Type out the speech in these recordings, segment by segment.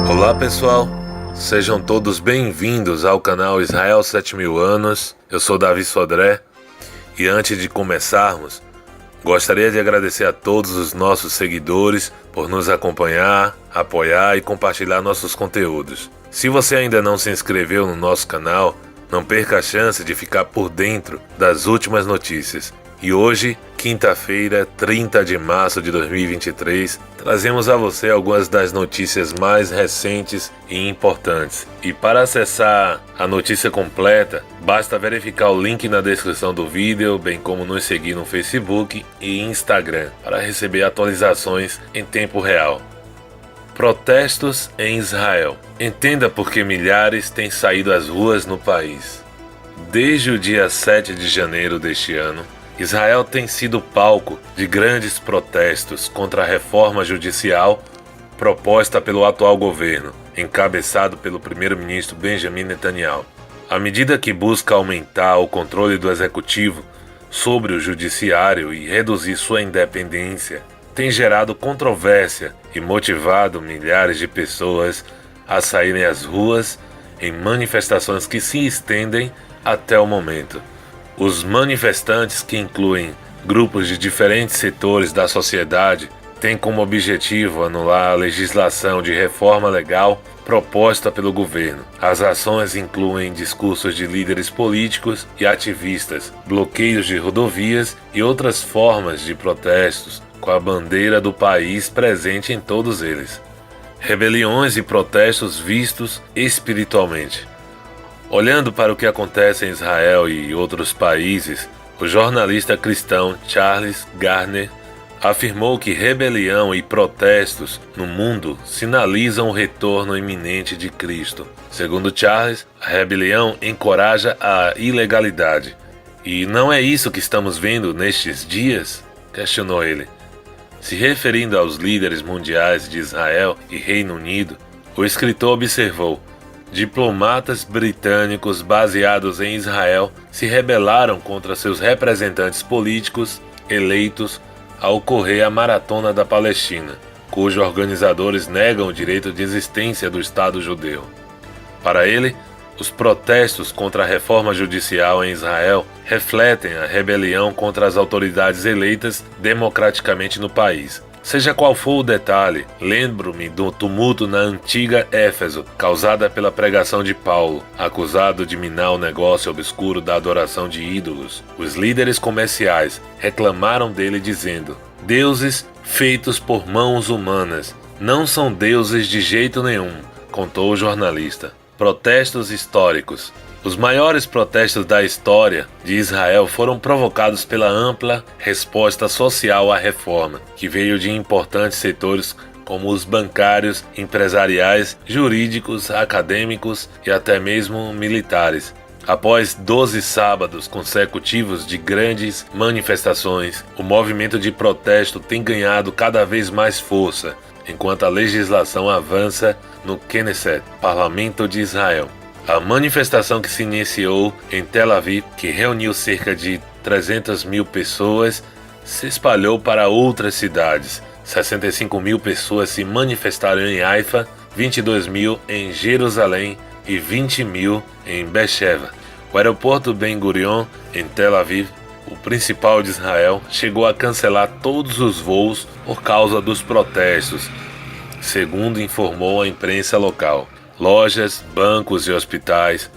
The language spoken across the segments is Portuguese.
Olá pessoal, sejam todos bem-vindos ao canal Israel 7000 Anos. Eu sou Davi Sodré e antes de começarmos, gostaria de agradecer a todos os nossos seguidores por nos acompanhar, apoiar e compartilhar nossos conteúdos. Se você ainda não se inscreveu no nosso canal, não perca a chance de ficar por dentro das últimas notícias. E hoje, quinta-feira, 30 de março de 2023, trazemos a você algumas das notícias mais recentes e importantes. E para acessar a notícia completa, basta verificar o link na descrição do vídeo, bem como nos seguir no Facebook e Instagram, para receber atualizações em tempo real. Protestos em Israel. Entenda por que milhares têm saído às ruas no país. Desde o dia 7 de janeiro deste ano, Israel tem sido palco de grandes protestos contra a reforma judicial proposta pelo atual governo, encabeçado pelo primeiro-ministro Benjamin Netanyahu. A medida que busca aumentar o controle do executivo sobre o judiciário e reduzir sua independência tem gerado controvérsia e motivado milhares de pessoas a saírem às ruas em manifestações que se estendem até o momento. Os manifestantes, que incluem grupos de diferentes setores da sociedade, têm como objetivo anular a legislação de reforma legal proposta pelo governo. As ações incluem discursos de líderes políticos e ativistas, bloqueios de rodovias e outras formas de protestos, com a bandeira do país presente em todos eles. Rebeliões e protestos vistos espiritualmente. Olhando para o que acontece em Israel e outros países, o jornalista cristão Charles Gardner afirmou que rebelião e protestos no mundo sinalizam o retorno iminente de Cristo. Segundo Charles, a rebelião encoraja a ilegalidade. E não é isso que estamos vendo nestes dias? Questionou ele. Se referindo aos líderes mundiais de Israel e Reino Unido, o escritor observou: diplomatas britânicos baseados em Israel se rebelaram contra seus representantes políticos eleitos ao ocorrer a Maratona da Palestina, cujos organizadores negam o direito de existência do Estado judeu. Para ele, os protestos contra a reforma judicial em Israel refletem a rebelião contra as autoridades eleitas democraticamente no país. Seja qual for o detalhe, lembro-me do tumulto na antiga Éfeso, causada pela pregação de Paulo, acusado de minar o negócio obscuro da adoração de ídolos. Os líderes comerciais reclamaram dele dizendo: deuses feitos por mãos humanas não são deuses de jeito nenhum, contou o jornalista. Protestos históricos. Os maiores protestos da história de Israel foram provocados pela ampla resposta social à reforma, que veio de importantes setores como os bancários, empresariais, jurídicos, acadêmicos e até mesmo militares. Após 12 sábados consecutivos de grandes manifestações, o movimento de protesto tem ganhado cada vez mais força, enquanto a legislação avança no Knesset, Parlamento de Israel. A manifestação que se iniciou em Tel Aviv, que reuniu cerca de 300 mil pessoas, se espalhou para outras cidades. 65 mil pessoas se manifestaram em Haifa, 22 mil em Jerusalém e 20 mil em Beersheba. O aeroporto Ben Gurion, em Tel Aviv, o principal de Israel, chegou a cancelar todos os voos por causa dos protestos, segundo informou a imprensa local. Lojas, bancos e hospitais,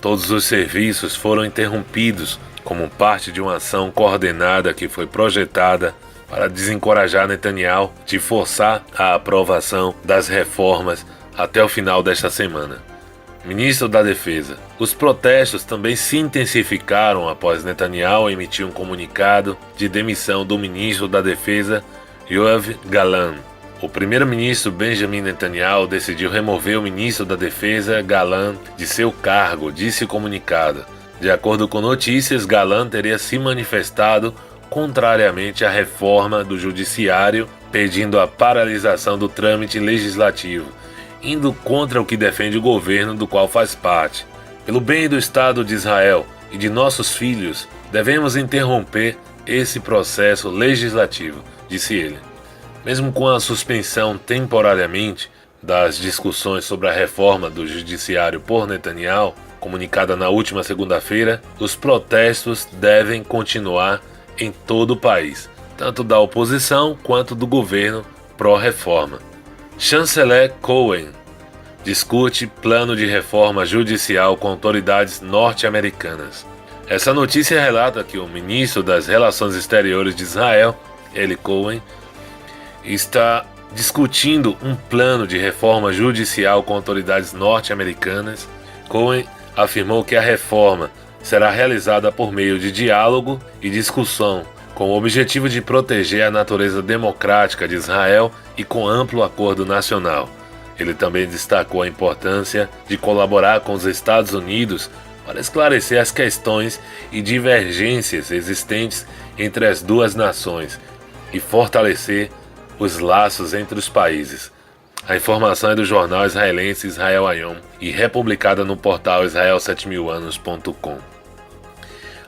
todos os serviços foram interrompidos como parte de uma ação coordenada que foi projetada para desencorajar Netanyahu de forçar a aprovação das reformas até o final desta semana. Ministro da Defesa. Os protestos também se intensificaram após Netanyahu emitir um comunicado de demissão do ministro da Defesa, Yoav Gallant. O primeiro-ministro Benjamin Netanyahu decidiu remover o ministro da Defesa, Gallant, de seu cargo, disse o comunicado. De acordo com notícias, Gallant teria se manifestado contrariamente à reforma do judiciário, pedindo a paralisação do trâmite legislativo, indo contra o que defende o governo do qual faz parte. Pelo bem do Estado de Israel e de nossos filhos, devemos interromper esse processo legislativo, disse ele. Mesmo com a suspensão temporariamente das discussões sobre a reforma do judiciário por Netanyahu, comunicada na última segunda-feira, os protestos devem continuar em todo o país, tanto da oposição quanto do governo pró-reforma. Chanceler Cohen discute plano de reforma judicial com autoridades norte-americanas. Essa notícia relata que o ministro das Relações Exteriores de Israel, Eli Cohen, está discutindo um plano de reforma judicial com autoridades norte-americanas. Cohen afirmou que a reforma será realizada por meio de diálogo e discussão, com o objetivo de proteger a natureza democrática de Israel e com amplo acordo nacional. Ele também destacou a importância de colaborar com os Estados Unidos para esclarecer as questões e divergências existentes entre as duas nações e fortalecer os laços entre os países. A informação é do jornal israelense Israel Hayom e republicada no portal israel7000anos.com.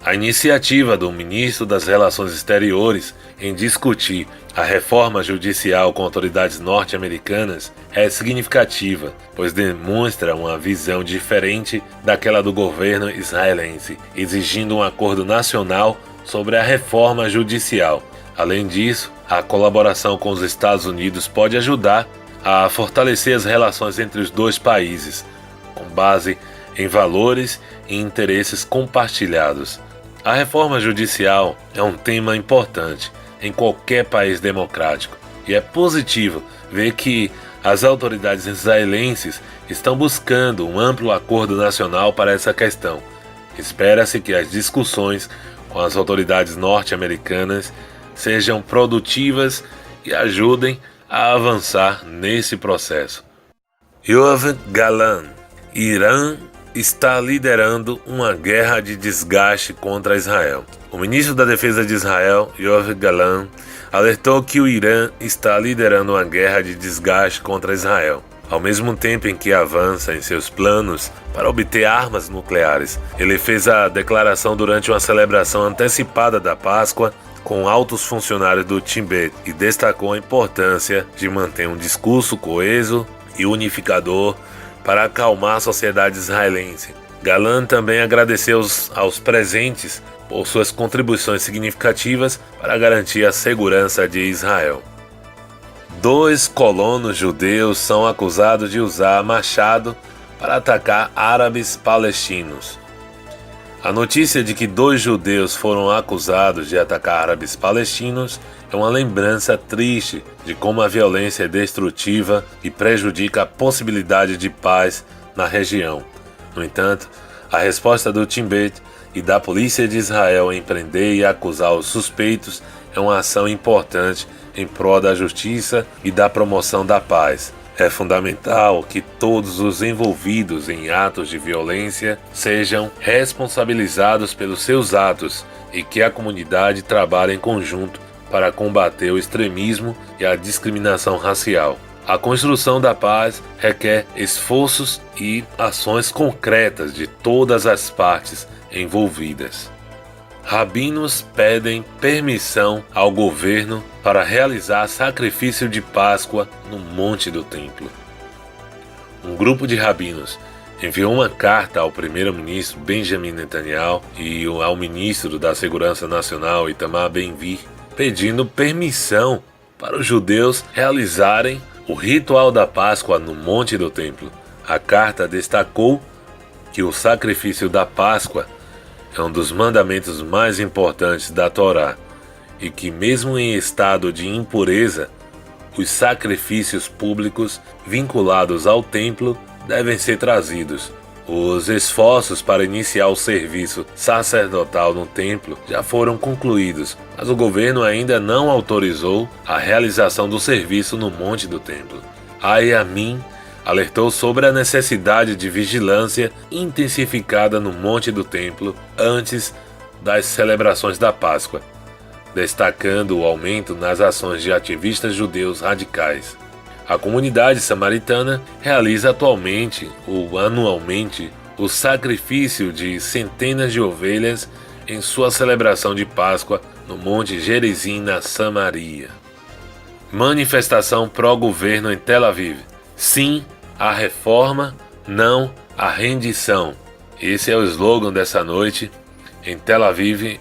A iniciativa do ministro das Relações Exteriores em discutir a reforma judicial com autoridades norte-americanas é significativa, pois demonstra uma visão diferente daquela do governo israelense, exigindo um acordo nacional sobre a reforma judicial. Além disso, a colaboração com os Estados Unidos pode ajudar a fortalecer as relações entre os dois países, com base em valores e interesses compartilhados. A reforma judicial é um tema importante em qualquer país democrático e é positivo ver que as autoridades israelenses estão buscando um amplo acordo nacional para essa questão. Espera-se que as discussões com as autoridades norte-americanas sejam produtivas e ajudem a avançar nesse processo. Yoav Galan: Irã está liderando uma guerra de desgaste contra Israel. O ministro da Defesa de Israel, Yoav Galan, alertou que o Irã está liderando uma guerra de desgaste contra Israel, ao mesmo tempo em que avança em seus planos para obter armas nucleares. Ele fez a declaração durante uma celebração antecipada da Páscoa com altos funcionários do Shin Bet e destacou a importância de manter um discurso coeso e unificador para acalmar a sociedade israelense. Galan também agradeceu aos presentes por suas contribuições significativas para garantir a segurança de Israel. 2 colonos judeus são acusados de usar machado para atacar árabes palestinos. A notícia de que 2 judeus foram acusados de atacar árabes palestinos é uma lembrança triste de como a violência é destrutiva e prejudica a possibilidade de paz na região. No entanto, a resposta do Shin Bet e da Polícia de Israel em prender e acusar os suspeitos é uma ação importante em prol da justiça e da promoção da paz. É fundamental que todos os envolvidos em atos de violência sejam responsabilizados pelos seus atos e que a comunidade trabalhe em conjunto para combater o extremismo e a discriminação racial. A construção da paz requer esforços e ações concretas de todas as partes envolvidas. Rabinos pedem permissão ao governo para realizar sacrifício de Páscoa no Monte do Templo. Um grupo de rabinos enviou uma carta ao primeiro-ministro Benjamin Netanyahu e ao ministro da Segurança Nacional Itamar Ben-Gvir, pedindo permissão para os judeus realizarem o ritual da Páscoa no Monte do Templo. A carta destacou que o sacrifício da Páscoa é um dos mandamentos mais importantes da Torá e que, mesmo em estado de impureza, os sacrifícios públicos vinculados ao templo devem ser trazidos. Os esforços para iniciar o serviço sacerdotal no templo já foram concluídos, mas o governo ainda não autorizou a realização do serviço no Monte do Templo. Ayamin alertou sobre a necessidade de vigilância intensificada no Monte do Templo antes das celebrações da Páscoa, destacando o aumento nas ações de ativistas judeus radicais. A comunidade samaritana realiza atualmente ou anualmente o sacrifício de centenas de ovelhas em sua celebração de Páscoa no Monte Gerizim, na Samaria. Manifestação pró-governo em Tel Aviv. Sim à reforma, não à rendição. Esse é o slogan dessa noite em Tel Aviv,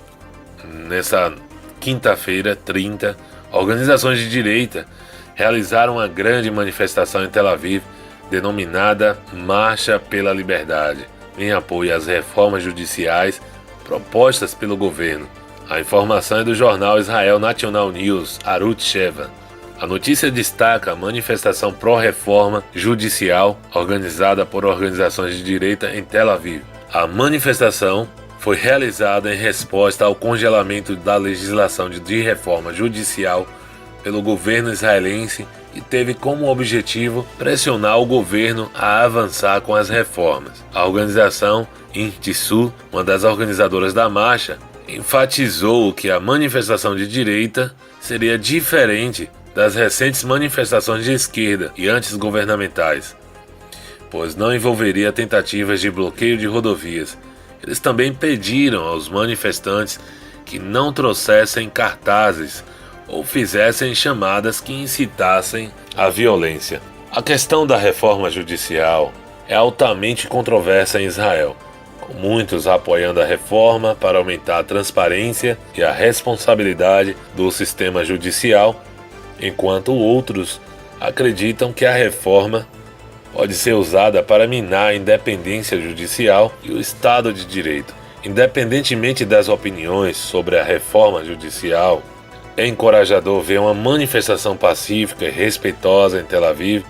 nessa quinta-feira, 30. Organizações de direita realizaram uma grande manifestação em Tel Aviv, denominada Marcha pela Liberdade, em apoio às reformas judiciais propostas pelo governo. A informação é do jornal Israel National News, Arutz Sheva. A notícia destaca a manifestação pró-reforma judicial organizada por organizações de direita em Tel Aviv. A manifestação foi realizada em resposta ao congelamento da legislação de reforma judicial pelo governo israelense e teve como objetivo pressionar o governo a avançar com as reformas. A organização Intissu, uma das organizadoras da marcha, enfatizou que a manifestação de direita seria diferente das recentes manifestações de esquerda e antigovernamentais, pois não envolveria tentativas de bloqueio de rodovias. Eles também pediram aos manifestantes que não trouxessem cartazes ou fizessem chamadas que incitassem à violência. A questão da reforma judicial é altamente controversa em Israel, com muitos apoiando a reforma para aumentar a transparência e a responsabilidade do sistema judicial, enquanto outros acreditam que a reforma pode ser usada para minar a independência judicial e o Estado de Direito. Independentemente das opiniões sobre a reforma judicial, é encorajador ver uma manifestação pacífica e respeitosa em Tel Aviv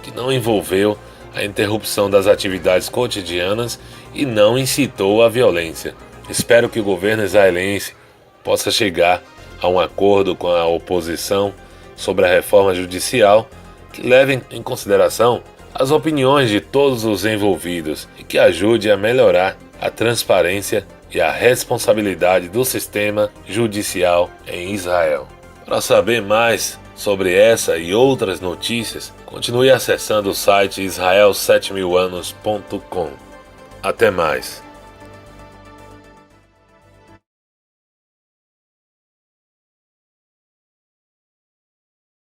que não envolveu a interrupção das atividades cotidianas e não incitou a violência. Espero que o governo israelense possa chegar a um acordo com a oposição sobre a reforma judicial que leve em consideração as opiniões de todos os envolvidos e que ajude a melhorar a transparência e a responsabilidade do sistema judicial em Israel. Para saber mais sobre essa e outras notícias, continue acessando o site israel7000anos.com. Até mais.